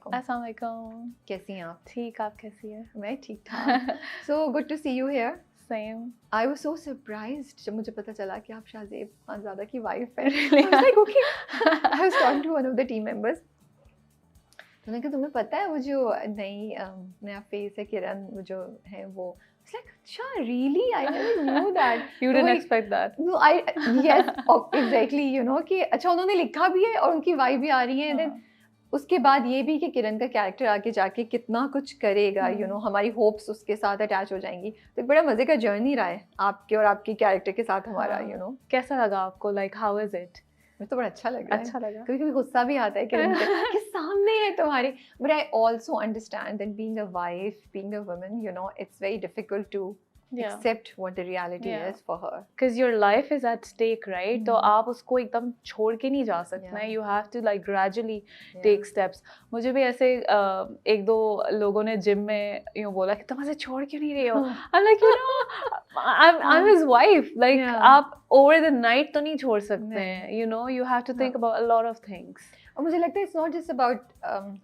वालेकुम। अस्सलाम वालेकुम। कैसी हैं आप? ठीक, आप कैसी हैं? मैं ठीक ठाक। So good to see you here. Same. I was so surprised जब मुझे पता चला कि आप शाहज़ेब खानज़ादा की वाइफ हैं। Really? I was like okay. I was talking to one of the team members. तो मैंने कहा तुम्हें पता है वो जो नया फेस है किरण वो जो है वो It's like अच्छा really I never knew that. You तो didn't वो expect that. No, yes, exactly, you know कि अच्छा उन्होंने लिखा भी है और उनकी वाइफ भी आ रही है, then उसके बाद ये भी कि किरण का कैरेक्टर आगे जाके कितना कुछ करेगा, you know, हमारी होप्स उसके साथ अटैच हो जाएंगी, तो एक बड़ा मजे का जर्नी रहा है आपके और आपकी कैरेक्टर के साथ हमारा, you know. कैसा लगा आपको? Like how is it? मुझे तो बड़ा अच्छा लग रहा है. अच्छा लगा. कभी-कभी गुस्सा भी आता है किरण पे कि सामने है तुम्हारे, but I also understand that being a wife, being a woman, you know, it's very difficult to accept what the reality is for her. Because your life is at stake, right? तो आप उसको एकदम छोड़ के नहीं जा सकते हैं. You have to like gradually take steps. मुझे भी ऐसे एक दो लोगों ने जिम में यूँ बोला कि तुम ऐसे छोड़ क्यों नहीं रही हो? I'm like, you know, I'm his wife. Like आप over the night तो नहीं छोड़ सकते हैं. You know, you have to think about a lot of things. और मुझे लगता है it's not just about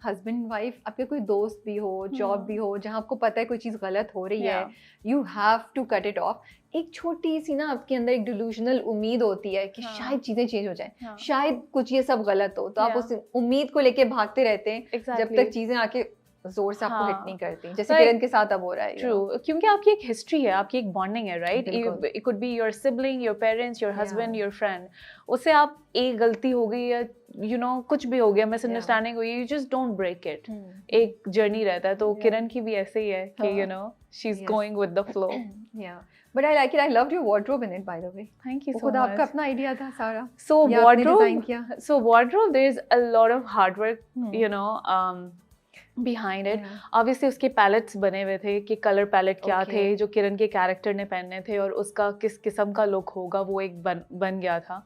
husband wife, आपके कोई दोस्त भी हो, जॉब भी हो, जहाँ आपको पता है कोई चीज़ गलत हो रही है, you have to cut it off. एक छोटी सी ना आपके अंदर एक डिल्यूजनल उम्मीद होती है कि शायद चीज़ें चेंज हो जाएं, शायद कुछ ये सब गलत हो, तो आप उस उम्मीद को लेके भागते रहते हैं जब तक चीज़ें आके जोर से आपको हिट नहीं करती, जैसे किरण के साथ अब हो रहा है. ट्रू, क्योंकि आपकी एक हिस्ट्री है, आपकी एक बॉन्डिंग है, right? It could be your sibling, your parents, your husband, your friend. उससे आप एक गलती हो गई या यू नो कुछ भी हो गया, मिसअंडरस्टैंडिंग हुई, you just don't break it. एक जर्नी रहता है, तो किरण की भी ऐसे ही है कि you know she is going with the flow. But I like it. I loved your wardrobe in it, by the way. Thank you so खुद much. आपका अपना आइडिया था सारा. So wardrobe, there is a lot of hard work, you know, behind it. Obviously उसके pallets बने हुए थे कि कलर पैलेट क्या थे जो किरण के कैरेक्टर ने पहनने थे और उसका किस किस्म का लुक होगा, वो एक बन गया था.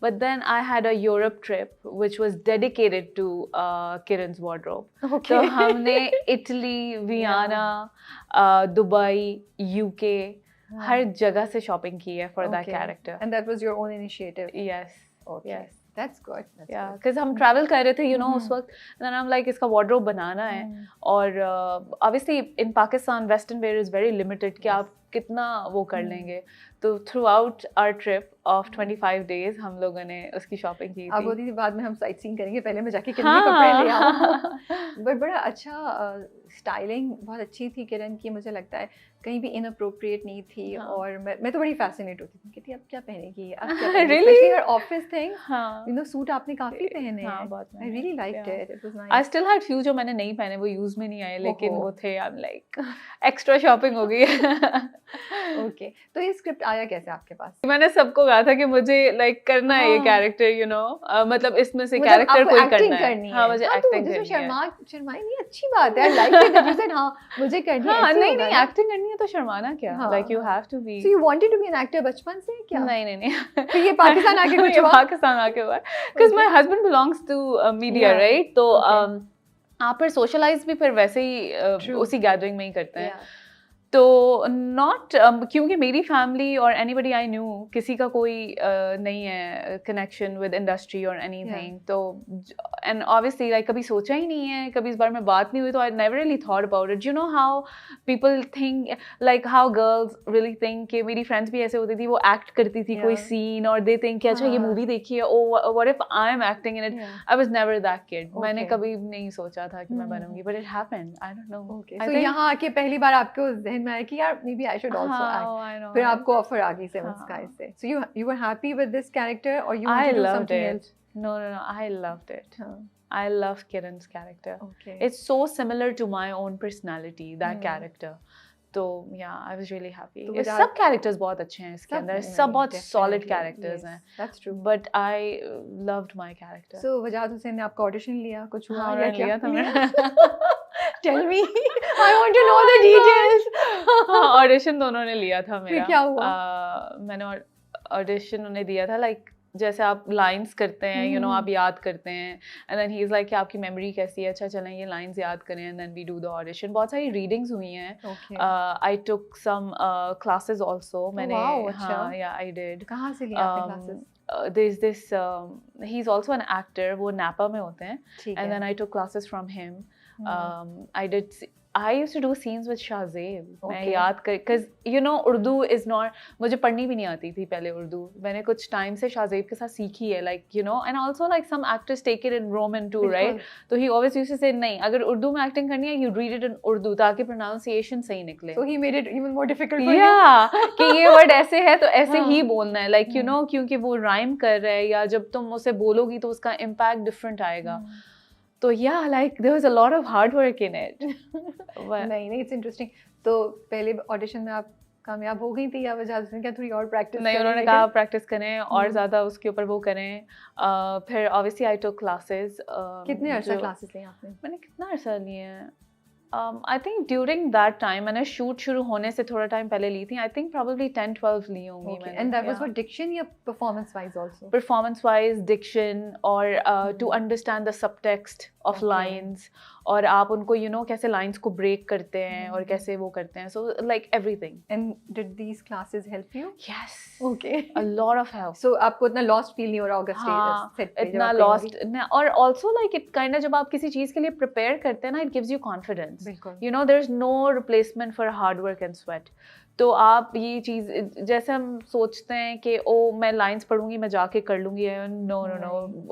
But then I had a Europe trip which was dedicated to Kiran's wardrobe. तो हमने इटली, वियना, दुबई, यूके, हर जगह से शॉपिंग की है for that character. And that was your own initiative. Yes. Okay. Yes. That's good. Yeah, because हम travel कर रहे थे, you know, उस वक्त, and I'm like इसका wardrobe बनाना है, और obviously in Pakistan western wear is very limited कि आप कितना वो कर लेंगे. तो throughout our trip of 25 days हम लोगों ने उसकी शॉपिंग की थी. अब होती थी बाद में हम साइट सीइंग करेंगे, पहले मैं जाके किरण के कपड़े ले आऊँ. बट बड़ा अच्छा स्टाइलिंग बहुत अच्छी थी किरण की, मुझे लगता है कहीं भी इनअप्रोप्रिएट नहीं थी. और मैं तो बड़ी फैसिनेट होती थी, कहती अब क्या पहनेगी, अब क्या पहनेगी, स्पेशली हर office thing. You know suit आपने काफी पहने हैं. I really liked it. It was nice. I still had few जो मैंने नहीं पहने, वो यूज में नहीं आए, लेकिन वो थे. I am like extra shopping हो गई. ओके, तो ये स्क्रिप्ट आया कैसे आपके पास? मैंने सबको कहा था कि मुझे लाइक करना है ये कैरेक्टर, यू नो, मतलब इसमें से कैरेक्टर कोई करना है. हाँ, मुझे एक्टिंग करनी है. शर्माई नहीं, अच्छी बात है. I like it that you said हाँ मुझे करनी है. हाँ, नहीं एक्टिंग करनी है तो शर्माना क्या, like you have to be. So you wanted to be an actor बचपन से क्या? नहीं. फिर ये पाकिस्तान आके कुछ हुआ? पाकिस्तान आके हुआ, because my husband belongs to media, right? तो आप फिर सोशलाइज भी फिर वैसे ही उसी गैदरिंग में ही करते हैं. तो नॉट क्योंकि मेरी फैमिली और एनीबडी आई न्यू किसी का कोई नहीं है कनेक्शन विद इंडस्ट्री और एनीथिंग. तो एंड ऑब्वियसली लाइक कभी सोचा ही नहीं है, कभी इस बारे में बात नहीं हुई, तो I never really thought about it. You know how people think, like how girls really think कि मेरी फ्रेंड्स भी ऐसे होती थी, वो एक्ट करती थी कोई सीन और दे थिंक कि अच्छा ये मूवी देखी है, oh what if I am acting in it. I was never that kid. मैंने कभी नहीं सोचा था कि मैं बनूंगी, but it happened. I don't know. So यहाँ आके पहली बार आपको ज़हन में आया कि यार may be I should also act, फिर आपको ऑफर आ गई सेवन स्काई से. So you were happy with this character और you wanted to do something else? No, I loved it. I loved Kiran's character. Okay. It's so similar to my own personality, that character. तो yeah, I was really happy. सब characters बहुत अच्छे हैं इसके अंदर, सब बहुत solid characters हैं. That's true. But I loved my character. So वजाहत हुसैन ने आपका ऑडिशन लिया, कुछ हुआ या क्या? लिया था मैंने. Tell me, I want to know the details. Audition दोनों ने लिया था मेरा. फिर क्या हुआ? मैंने ऑडिशन उन्हें दिया था, लाइक जैसे आप लाइंस करते हैं, यू नो, आप याद करते हैं, and then he is like कि आपकी मेमोरी कैसी है, अच्छा चलें ये लाइंस याद करें, and then we do the audition. बहुत सारी रीडिंग्स हुई हैं. I took some classes also. मैंने हाँ या आई डिड. कहाँ से लिया आपने classes? There's this he's also an actor, वो नापा में होते हैं, and then I took classes from him. I used to do scenes with Shahzeb. मैं याद कर, because you know Urdu is not, मुझे पढ़नी भी नहीं आती थी पहले उर्दू. मैंने कुछ टाइम से शाहजेब के साथ सीखी है, like you know, and also like some actors take it in Roman too, right? तो he always used to say नहीं, अगर उर्दू में एक्टिंग करनी है, you read it in Urdu ताकि pronunciation सही निकले. So he made it even more difficult for you. Yeah, कि ये word ऐसे है तो ऐसे ही बोलना है, like you know, क्योंकि वो rhyme कर रहा है, या जब तुम उसे बोलोगी तो उसका impact different आएगा. तो yeah, like there was a lot of hard work in it. नहीं, it's interesting. तो पहले ऑडिशन में आप कामयाब हो गई थी या वजह से क्या थोड़ी और प्रैक्टिस? नहीं, उन्होंने कहा प्रैक्टिस करें और ज़्यादा उसके ऊपर वो करें. फिर obviously I took classes. कितने अर्सा क्लासेस लिए आपने? मैंने कितना अर्सा लिए हैं? I think during that time मैंने शूट शुरू होने से थोड़ा टाइम पहले ली थी. I think probably 10-12 ली होंगी मैंने. And that was for diction या performance wise also? Performance wise, diction, or to understand the subtext of lines, और आप उनको you know कैसे lines को break करते हैं और कैसे वो करते हैं. So like everything. And did these classes help you? Yes. Okay. A lot of help. So आपको इतना lost feel नहीं हो रहा होगा stage set पे? इतना lost. और also like it kind of जब आप किसी चीज़ के लिए prepare करते हैं ना, it gives you confidence. बिल्कुल. You know, there's no replacement for hard work and sweat. तो आप ये चीज़, जैसे हम सोचते हैं कि ओ मैं लाइंस पढ़ूंगी, मैं जाके कर लूँगी, नो.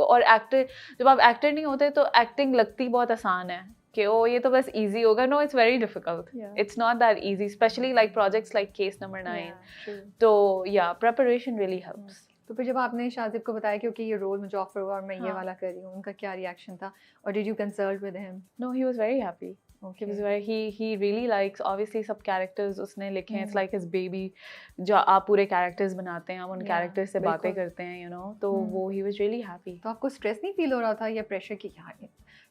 और एक्टर, जब आप एक्टर नहीं होते तो एक्टिंग लगती बहुत आसान है कि ओ ये तो बस इजी होगा. No, it's very difficult. It's not that easy, especially like projects like case number 9. तो या प्रिपरेशन रियली हेल्प्स. तो फिर जब आपने शाहजेब को बताया कि ओके ये रोल मुझे ऑफर हुआ और मैं ये वाला कर रही हूँ, उनका क्या रिएक्शन था? और did you consult with him? No, he was very happy. He was very, he really likes, obviously सब characters उसने लिखे हैं. It's like his baby. जो आप पूरे characters बनाते हैं, हम उन characters से बातें करते हैं, you know. तो वो he was really happy. तो आपको stress नहीं feel हो रहा था या pressure कि यार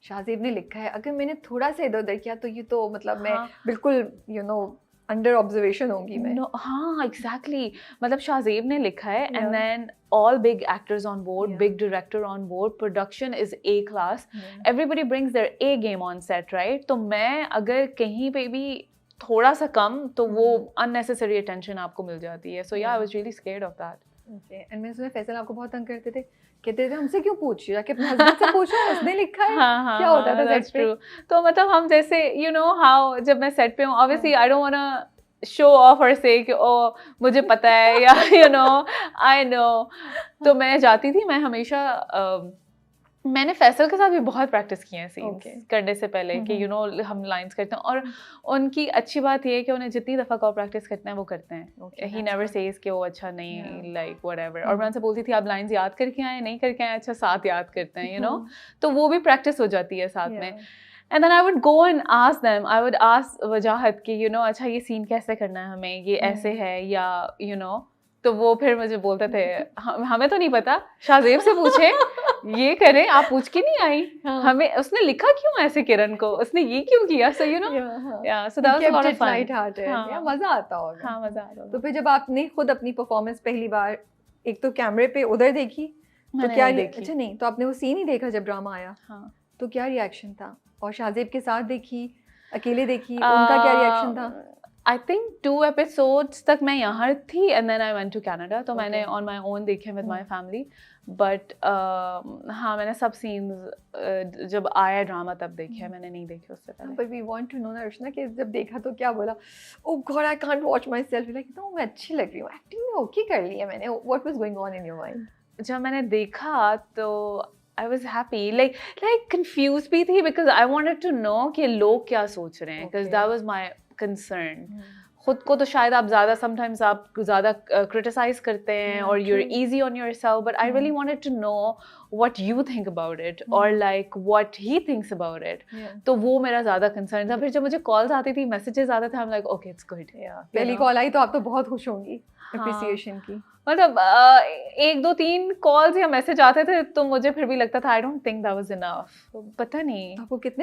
शाहजेब ने लिखा है, अगर मैंने थोड़ा सा इधर उधर किया तो ये तो मतलब मैं बिल्कुल you know अंडर ऑब्जर्वेशन होंगी मैं? No, हाँ exactly. मतलब शाहजेब ने लिखा है and then all big actors on board, big director on board, production is A class. Everybody brings their A game on set, right? तो मैं अगर कहीं पे भी थोड़ा सा कम तो वो unnecessary attention आपको मिल जाती है. So yeah, I was really scared of that. Okay. And मैंने सुना फैसल आपको बहुत तंग करते थे, कहते थे हमसे क्यों पूछ रही हो, जाके अपने हस्बैंड से पूछो, उसने लिखा है. क्या होता था सेट पे? तो मतलब हम जैसे you know how जब मैं सेट पे हूँ, obviously I don't wanna show off or say कि ओ मुझे पता है या you know I know. तो मैं जाती थी, मैं हमेशा मैंने फैसल के साथ भी बहुत प्रैक्टिस की है सीन्स करने से पहले कि you know हम लाइंस करते हैं. और उनकी अच्छी बात ये है कि उन्हें जितनी दफ़ा को प्रैक्टिस करते हैं वो करते हैं. ही नेवर सेज कि वो अच्छा नहीं लाइक व्हाटएवर. और मैं उनसे बोलती थी आप लाइंस याद करके आए, नहीं करके आए, अच्छा साथ याद करते हैं you know. तो वो भी प्रैक्टिस हो जाती है साथ में. And then I would go and ask them, I would ask वजाहत कि you know अच्छा ये सीन कैसे करना है हमें, ये ऐसे है या you know. तो वो फिर मुझे बोलते थे हमें तो नहीं पता, शाहजेब से पूछे, ये करें, आप पूछ के नहीं आई. हमें उसने लिखा क्यों ऐसे किरण को, उसने ये क्यों किया. So you know, yeah, so that was a lot of fun. Yeah, मजा आता होगा. हाँ मजा आता होगा. तो फिर जब आपने खुद अपनी परफॉर्मेंस पहली बार एक तो कैमरे पे उधर देखी तो क्या देखी? अच्छा नहीं, तो आपने वो सीन ही देखा जब ड्रामा आया. हाँ. तो क्या रिएक्शन था? और शाहजेब के साथ देखी, अकेले देखी, उनका क्या रिएक्शन था? I think 2 episodes तक मैं यहाँ थी and then I went to Canada. तो मैंने on my own देखे with my family. But हाँ मैंने सब scenes जब आया ड्रामा तब देखे, मैंने नहीं देखे उससे पहले. But we want to know ना अर्चना कि जब देखा तो क्या बोला? Oh God, I can't watch myself. Like no मैं अच्छी लग रही हूँ, एक्टिंग में ओके कर लिया मैंने. What was going on in your mind? जब मैंने देखा तो I was happy, like confused भी थी because I wanted to know कि लोग क्या सोच रहे हैं, because that was my concern. खुद को तो शायद आप ज़्यादा sometimes आप ज़्यादा criticize करते हैं और you're easy on yourself, but I really wanted to know what you think about it or like what he thinks about it. तो वो मेरा ज़्यादा concern था. फिर जब मुझे calls आती थी, messages आते थे, I'm like okay it's good. पहली कॉल आई तो आप तो बहुत खुश होंगी appreciation की. मतलब 1 2 3 कॉल्स या मैसेज आते थे तो मुझे फिर भी लगता था I don't think that was enough. पता नहीं आपको कितने